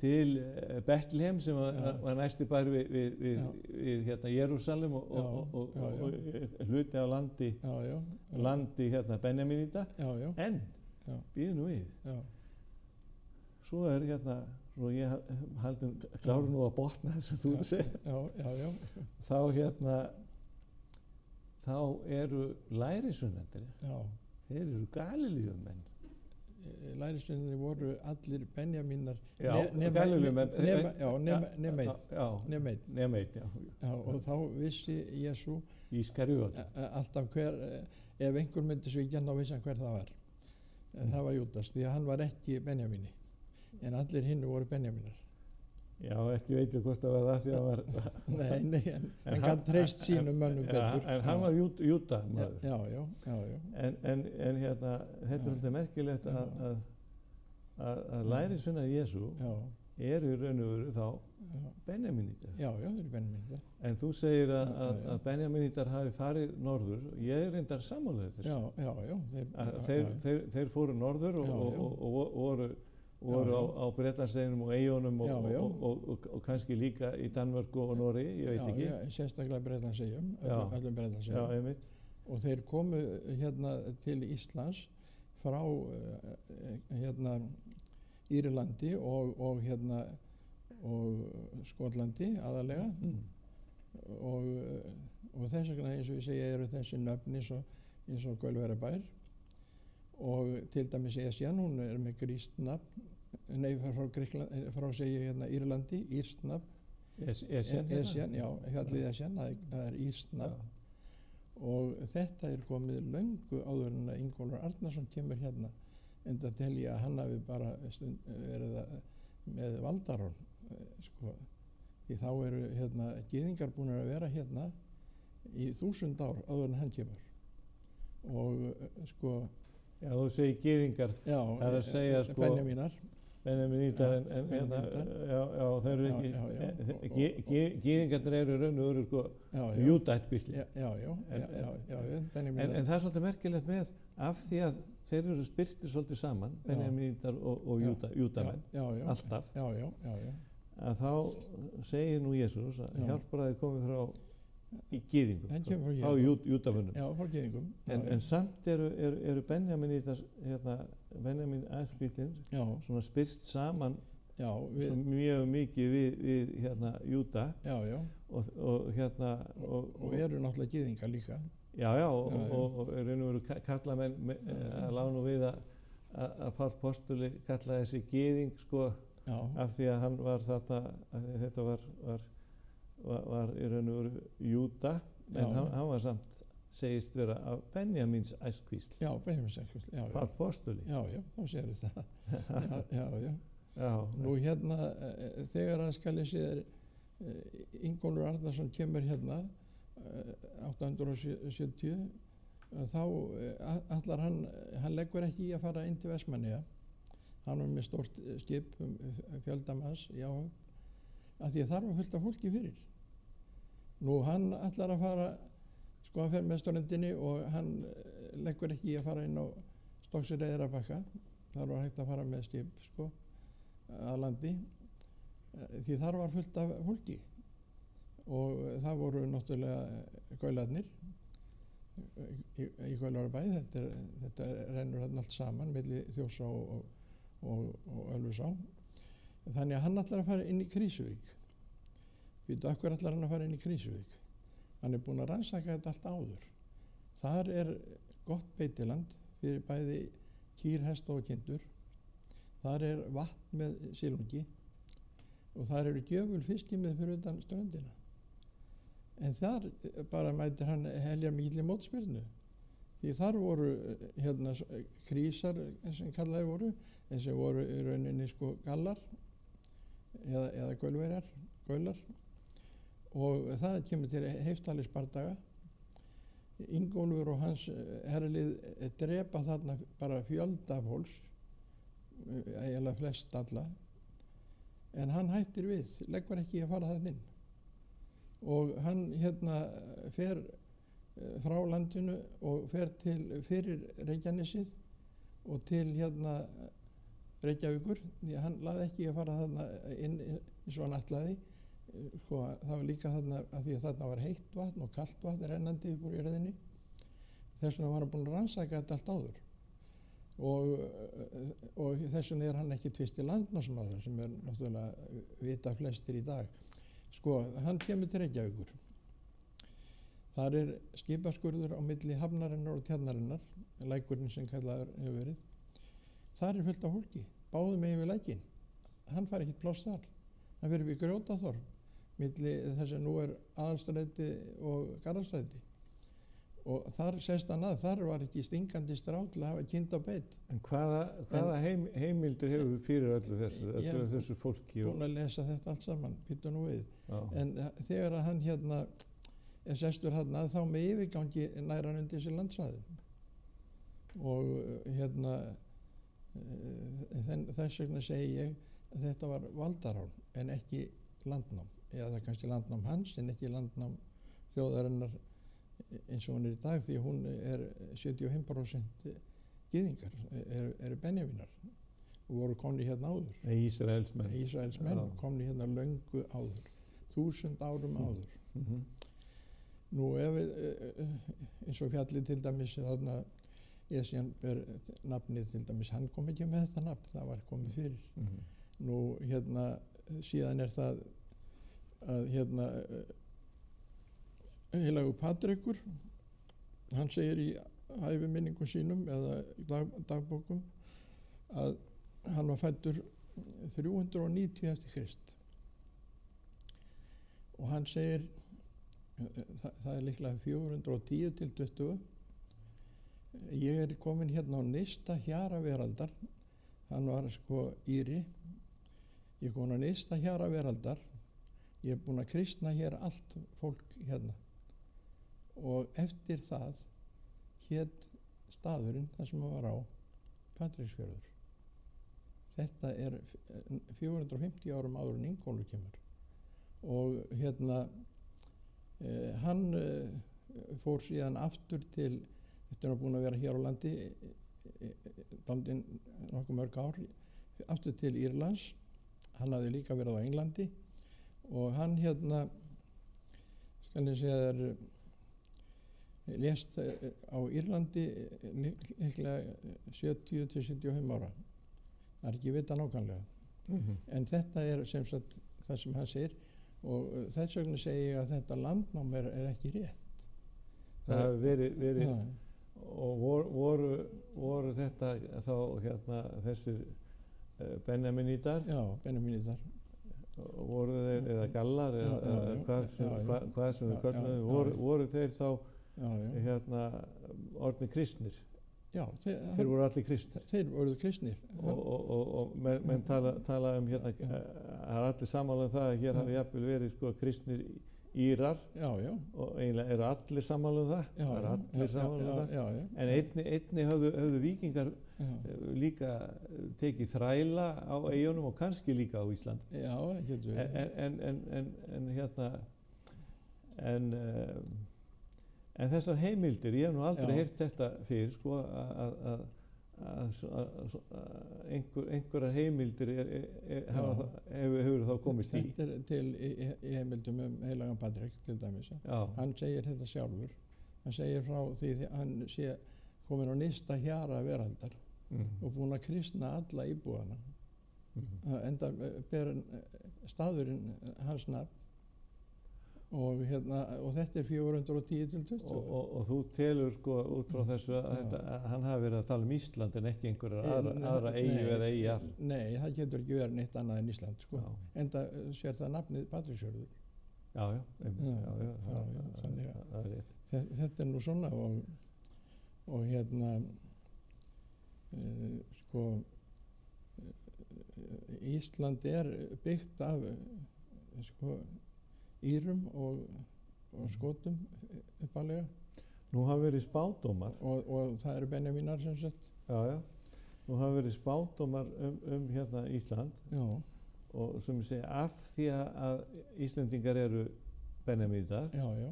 til Betlehem sem var næsti bær við hérna Jerúsalem og hluti af landi hérna Benjamínita, en býðu nú við. Svo hérna, og ég haldum kláru nú að botna þess að þú ert að segja. Þá hérna, þá eru lærisveinarnir, þeir eru Galilíumenn. Lærisveinarnir voru allir Benjamínar nema einn. Og þá vissi Jesú alltaf ef einhver myndi svíkja hann, þá vissi hann hver það var. Það var Júdas, því að hann var ekki Benjamíni, en allir hinnu voru Benjamínar. Já, ekki veitu hvort það var það því að hann var... Nei, hann kann treyst sínum mönnum betur. En hann var Júda maður. Já. En hérna, þetta er svolítið merkilegt að lærisveinar Jesú eru í raun og veru þá Benjamínitar. Já, þeir eru Benjamínitar. En þú segir að Benjamínitar hafi farið norður. Ég er reyndar sammála þetta. Þeir fóru norður og voru á Bretlandseyjum og Eyjunum og kannski líka í Danmörku og Noregi, ég veit ekki. Já, sérstaklega Bretlandseyjum, öllum Bretlandseyjum. Já, einmitt. Og þeir komu hérna til Íslands frá hérna Írlandi og hérna og Skotlandi aðalega og þess vegna eins og ég segja eru þessi nöfn eins og Gaulverjabær og til dæmis Esjan, hún er með grískt nafn, nei frá segja hérna Írlandi, írskt nafn. Esjan, já, fjallið Esjan, það er írskt nafn. Og þetta er komið löngu áður en að Ingólfur Arnarson kemur hérna, enda tel ég að hann hafi bara verið með valdarón, sko. Því þá eru hérna gyðingar búin að vera hérna í 1000 ár áður en hann kemur. Og sko... Já, þú segir gyðingar, það er að segja sko... Benjamínitar, en hérna, já, þau eru ekki... Gyðingarnir eru raun og veru sko Júdaættkvísli. Já, Benjamínitar. En það er svolítið merkilegt með, af því að þeir eru spyrtir svolítið saman, Benjamínitar og Júdamenn, alltaf. Að þá segir nú Jesús að hjálparaði komið frá í gyðingum, á Júdamönnum. Já, frá gyðingum. En samt eru Benjamínitar, Benjamín ættbýlin, svona spyrst saman mjög mikið við hérna Júda. Og hérna... Og eru náttúrulega gyðingar líka. Já, og raun og veru kallamenn að lána við að Páll postuli kallaði þessi gyðing, sko, af því að hann var þetta var í raun og veru Júda, en hann var samt segist vera af Benjamíns ættkvísl. Já, Benjamíns ættkvísl, já. Páll postuli. Já, þá séu það. Já. Nú hérna, þegar að skal ég segja Ingólfur Arnarson kemur hérna 870, þá ætlar hann leggur ekki í að fara inn til Vestmannaeyja. Hann var með stórt skip fjöldamanns í áhöfn, af því að þar var fullt af fólki fyrir. Nú hann ætlar að fara, sko hann fer með ströndinni og hann leggur ekki í að fara inn á Stokkseyri-Eyrarbakka. Þar var hægt að fara með skip, sko, að landi, því þar var fullt af fólki. Og það voru náttúrulega gaularnir í Gaulverjabæ. Þetta rennur hann allt saman milli Þjórsá og Ölfusá. Þannig að hann ætlar að fara inn í Krýsuvík. Býtu, af hverju ætlar hann að fara inn í Krýsuvík? Hann er búinn að rannsaka þetta allt áður. Þar er gott beitiland fyrir bæði kýr, hesta og kindur. Þar er vatn með silungi og þar eru gjöful fiskimið fyrir utan ströndina. En þar bara mætir hann heljar mikilli mótspyrnu. Því þar voru hérna krísar sem kallaðir voru, en sem voru í rauninni sko gallar eða gaular. Og það kemur til heiftalis bardaga. Ingólfur og hans herlið drepa þarna bara fjölda fólks, eiginlega flest alla. En hann hættir við, leggur ekki að fara þarna inn. Og hann hérna fer frá landinu og fer til fyrir Reykjanesið og til hérna Reykjavíkur, því hann laði ekki að fara þarna inn eins og hann ætlaði. Sko, það var líka þarna að því að þarna var heitt vatn og kalt vatn rennandi upp úr jörðinni. Þess vegna var hann búinn að rannsaka þetta allt áður. Og þess vegna er hann ekki tvist í landnámsmaður sem er náttúrulega vita flestir í dag. Sko, hann kemur til Reykjavíkur. Þar er skipaskurður á milli Hafnarinnar og Tjarnarinnar, lækurinn sem kallaður hefur verið. Þar er fullt af fólki, báðum megin við lækinn. Hann fær ekkert pláss þar. Hann fer upp í Grjótaþorp, milli þess að nú er Aðalstræti og Garðastræti. Og þar sést hann að, þar var ekki stingandi strá til að hafa kind á beit. En hvaða heimildir hefur fyrir öllu þessu fólki? Ég er búinn að lesa þetta allt saman, býttu nú við. Já. En þegar að hann er sestur þarna, þá með yfirgangi nær hann undir þessi landsvæðum. Og þess vegna segi ég að þetta var valdarán en ekki landnám. Eða það er kannski landnám hans en ekki landnám þjóðarinnar eins og hún er í dag, því hún er 75% gyðingar, eru benjavínar og voru komni hérna áður. Ísraelsmenn komni hérna löngu áður, 1000 árum áður. Nú ef eins og fjallið til dæmis þarna Esjan ber nafnið til dæmis, hann kom ekki með þetta nafn, það var komið fyrir. Nú síðan er það að heilagur Patrekur, hann segir í æviminningum sínum eða dagbókum að hann var fæddur 390 eftir Krist. Og hann segir, það er líklega 410 til 20, ég er komin hérna á nyrsta hjara veraldar, hann var sko Íri, ég er komin á nyrsta hjara veraldar, ég er búinn að kristna hér allt fólk hérna. Og eftir það hét staðurinn þar sem hann var á Patreksfjörður. Þetta er 450 árum áður en Ingólfur kemur. Og hann fór síðan aftur til, eftir að búinn að vera hér á landi daldinn nokkuð mörg ár, aftur til Írlands. Hann hafði líka verið á Englandi og hann skal ég segja þér, lést á Írlandi líklega 70 til 75 ára. Það er ekki vita nákvæmlega. En þetta er sem sagt það sem hann segir og þess vegna segi ég að þetta landnám er ekki rétt. Það hefur verið og voru þetta þá þessir benjamínítar? Já, benjamínítar. Voru þeir, eða gallar, eða hvað sem þau kölluðu, voru þeir þá orðnir kristnir? Já. Þeir voru allir kristnir? Þeir voru kristnir. Og menn tala það er allir sammála það að hér hafi jafnvel verið kristnir Írar, og eiginlega eru allir sammála það? Já, það eru allir sammála það? En einni höfðu víkingar líka tekið þræla á eyjunum og kannski líka á Íslandi. Já, það getur við. En þessar heimildir, ég hef nú aldrei heyrt þetta fyrir, að einhverjar heimildir hefur þá komist í. Þetta er til í heimildum heilagan Patrik til dæmis. Hann segir þetta sjálfur. Hann segir frá því að hann sé komin á nyrsta hjara veraldar og búinn að kristna alla íbúana. Enda ber staðurinn hans nafn. Og þetta er 410 til 20. Og þú telur út frá þessu að hann hafi verið að tala Ísland en ekki einhverjar aðra eyju eða eyjar? Nei, það getur ekki verið neitt annað en Ísland, Enda sér það nafnið Patreksfjörður. Já, þannig það er rétt. Þetta er nú svona og Ísland er byggt af Írum og Skotum uppalega. Nú hafa verið spádómar. Og það eru benjamínar sem sagt. Já. Nú hafa verið spádómar Ísland. Já. Og sem ég segi, af því að Íslendingar eru benjamínar. Já.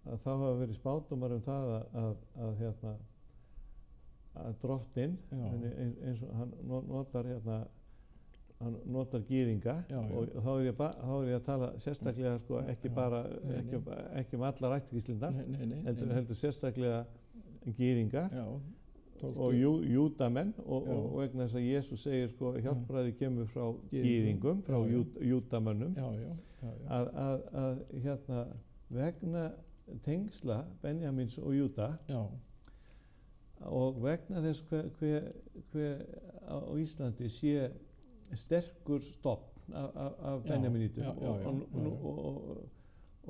Að þá hafa verið spádómar það að drottinn, eins og hann notar hérna, hann notar gyðinga og þá er ég að tala sérstaklega sko, ekki allar ættkvíslirnar, heldur sérstaklega gyðinga og júdamenn og vegna þess að Jesús segir sko, hjálpræði kemur frá gyðingum, frá júdamönnum, að hérna vegna tengsla Benjamins og Júda og vegna þess hver á Íslandi sé sterkur stofn af Benjaminitum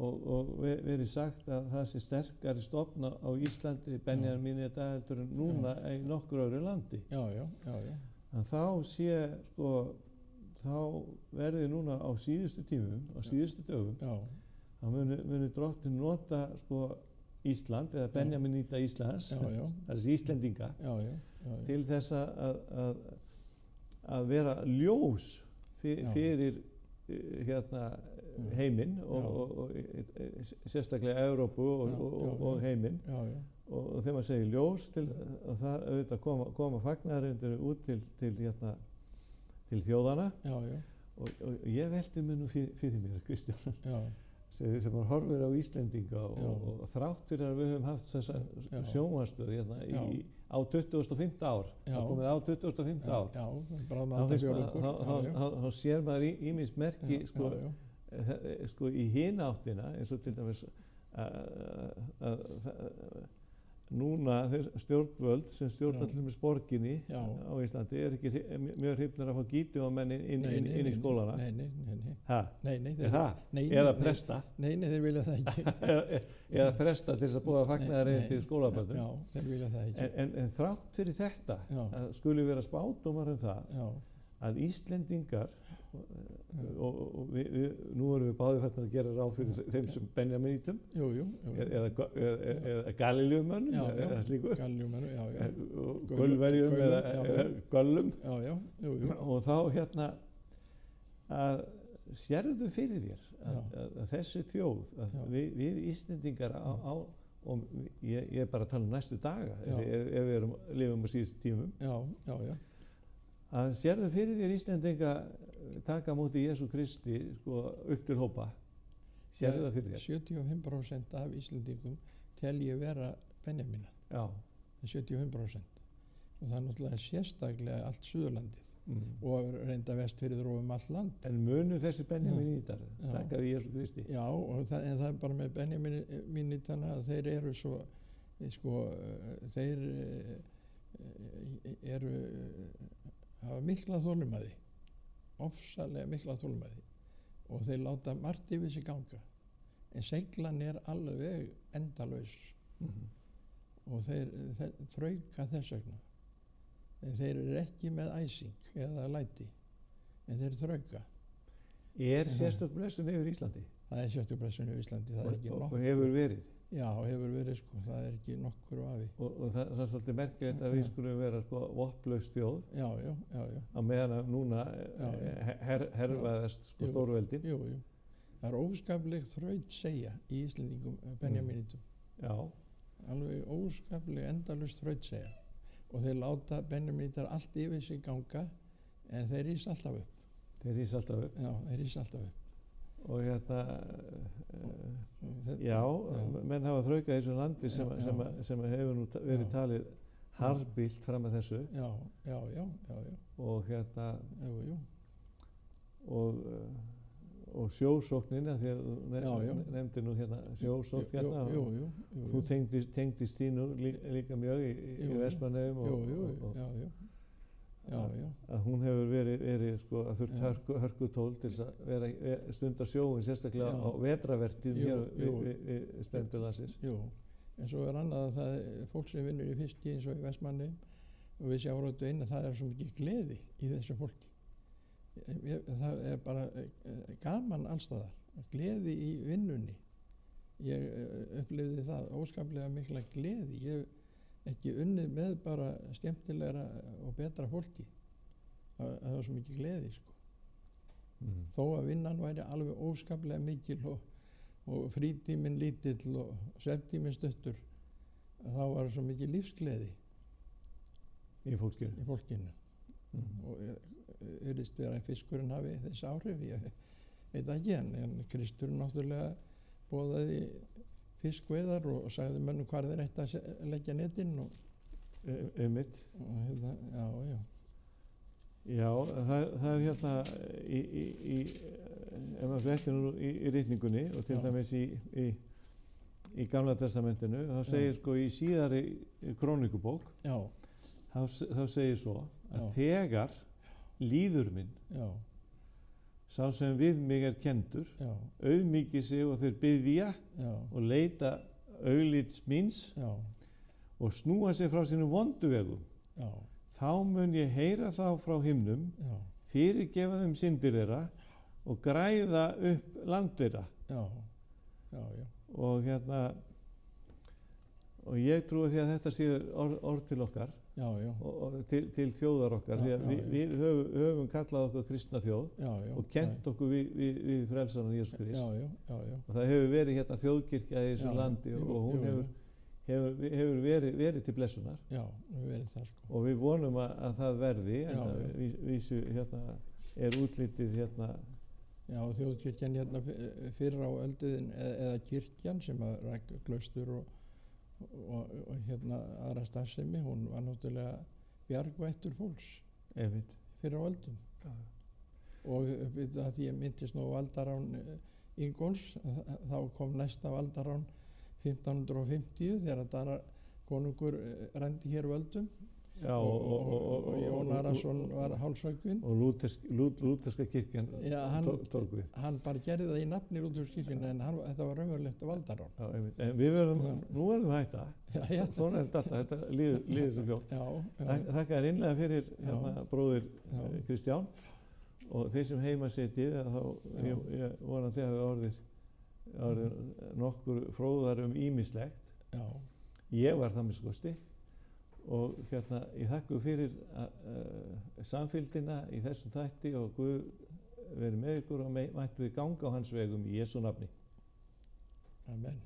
og verið sagt að það sé sterkari stofn á Íslandi Benjaminita heldur en núna í nokkur öðru landi. En þá sé sko, þá verði núna á síðustu tímum, á síðustu dögum, þá muni drottinn nota sko Ísland eða Benjaminita Íslands, þessi Íslendinga, til þess að vera ljós fyrir hérna heiminn og sérstaklega Evrópu og heiminn og þegar maður segir ljós til að það auðvitað koma fagnaðarindur út til hérna til þjóðana og ég velti mér nú fyrir mér Kristján þegar maður horfir á Íslendinga og þrátt fyrir að við höfum haft þessa sjónvarpsstöð hérna á 25. ár, það komið á 25. ár, þá sér maður ýmis merki sko í hina áttina eins og til dæmis núna stjórnvöld sem stjórnar til dæmis borginni á Íslandi ekki mjög hrifnir að fá gídeómenn inn í skólana. Eða presta. Nei, þeir vilja það ekki. Eða presta til þess að búa fagnaðarinn til skólaböndum. Já, þeir vilja það ekki. En þrátt fyrir þetta að skuli vera spádómar það að Íslendingar og nú erum við báðir að gera ráð fyrir þeim sem Benjaminitum eða Galilíumönnum eða slíku og Gölverjum eða Göllum og þá hérna að sérðu fyrir þér að þessi þjóð að við Íslendingar og ég er bara að tala næstu daga ef við lifum á síðustu tímum að sérðu fyrir þér Íslendinga taka á móti Jesú Kristi sko, upp til hópa sérðu það fyrir þér? 75% af Íslendingum tel ég vera Benjamina 75% og það er náttúrulega sérstaklega allt Suðurlandið og reynda Vestfirðir og allt land. En munu þessi Benjaminitar taka við Jesú Kristi? Já, en það er bara með Benjaminitana að þeir eru svo sko, þeir eru hafa mikla þolinmæði, ofsalega mikla þolinmæði og þeir láta margt yfir sig ganga en seiglan er alveg endalaus og þeir þrauka þess vegna en þeir eru ekki með æsing eða læti en þeir þrauka. Sérstök blessun yfir Íslandi? Það er sérstök blessun yfir Íslandi, það er ekki nokkur. Og hefur verið? Já, hefur verið sko, það er ekki nokkur vafi. Og það er svolítið merkilegt að við skulum vera sko vopnlaus þjóð. Já. Á meðan að núna herfaðast sko stórveldin. Jú. Það er óskapleg þrautseigja í Íslendingum Benjaminitum. Já. Alveg óskapleg endalaust þrautseigja. Og þeir láta Benjaminitar allt yfir sig ganga en þeir rís alltaf upp. Þeir rís alltaf upp? Já, þeir rís alltaf upp. Og hérna, menn hafa þraukað í þessu landi sem hefur nú verið talið harðbýlt fram að þessu. Já. Og hérna, og sjósóknina, því að þú nefndir nú hérna sjósókn hérna. Jú. Þú tengdist því nú líka mjög í Vestmannaeyjum að hún hefur verið sko að þurft hörkutól til þess að vera stundar sjóin sérstaklega á vetravertíð hér við Spendurlandsins. Jú, en svo er annað að það er fólk sem vinnur í fiski eins og í Vestmannaeyjum og við sjávarútvegi einn að það er svo mikið gleði í þessu fólki. Það er bara gaman allstaðar, gleði í vinnunni. Ég upplifði það óskaplega mikla gleði. Ég ekki unnið með bara skemmtilegra og betra fólki. Það var svo mikið gleði sko. Þó að vinnan væri alveg óskaplega mikil og frítíminn lítill og svefntíminn stuttur, þá var svo mikið lífsgleði í fólkinu. Í fólkinu. Og virðist vera að fiskurinn hafi þessi áhrif, ég veit ekki, en Kristur náttúrulega boðaði fiskveiðar og sagði mönnum hvar þeir ætti að leggja netin og Einmitt. Já. Já, það er hérna ef maður flettir nú í ritningunni og til dæmis í Gamla testamentinu, þá segir sko í síðari krónikubók, þá segir svo að þegar líður minn, sá sem við mig er kenndur, auðmýki sig og þeir biðja og leita auglits míns og snúa sig frá sínum vondu vegum, þá mun ég heyra þá frá himnum, fyrirgefa þeim syndir þeirra og græða upp land þeirra. Og hérna, og ég trúi því að þetta séu orð til okkar og til þjóðar okkar, því að við höfum kallað okkur kristna þjóð og kennt okkur við frelsarann Jesú Krist og það hefur verið hérna þjóðkirkja í þessu landi og hún hefur verið til blessunar. Já, verið það sko. Og við vonum að það verði, en vísu hérna er útlitið hérna. Já, þjóðkirkjan hérna fyrr á ölduðin eða kirkjan sem að ræktu klaustur og hérna aðra starfsemi, hún var náttúrulega bjargvættur fólks fyrr á öldum. Og að því ég myndist nú valdarán Ingóls, þá kom næsta valdarán 1550 þegar Danar konungur rændi hér völdum og Jón Arason var hálshöggvinn og lúterska kirkjan tók við. Hann bara gerði það í nafni lúterska kirkjan en þetta var raunverulegt valdarán. En við nú verðum við hætta. Svona er þetta alltaf, þetta líður svo fljótt. Þakka þér innlega fyrir bróðir Kristján og þeir sem heima sitið, þá ég vona að þið hafi orðið nokkur fróðar ýmislegt. Ég var það með skosti og hérna ég þakka fyrir samfylgdina í þessum þætti og Guð verið með ykkur og mættu þið ganga á hans vegum í Jesú nafni. Amen.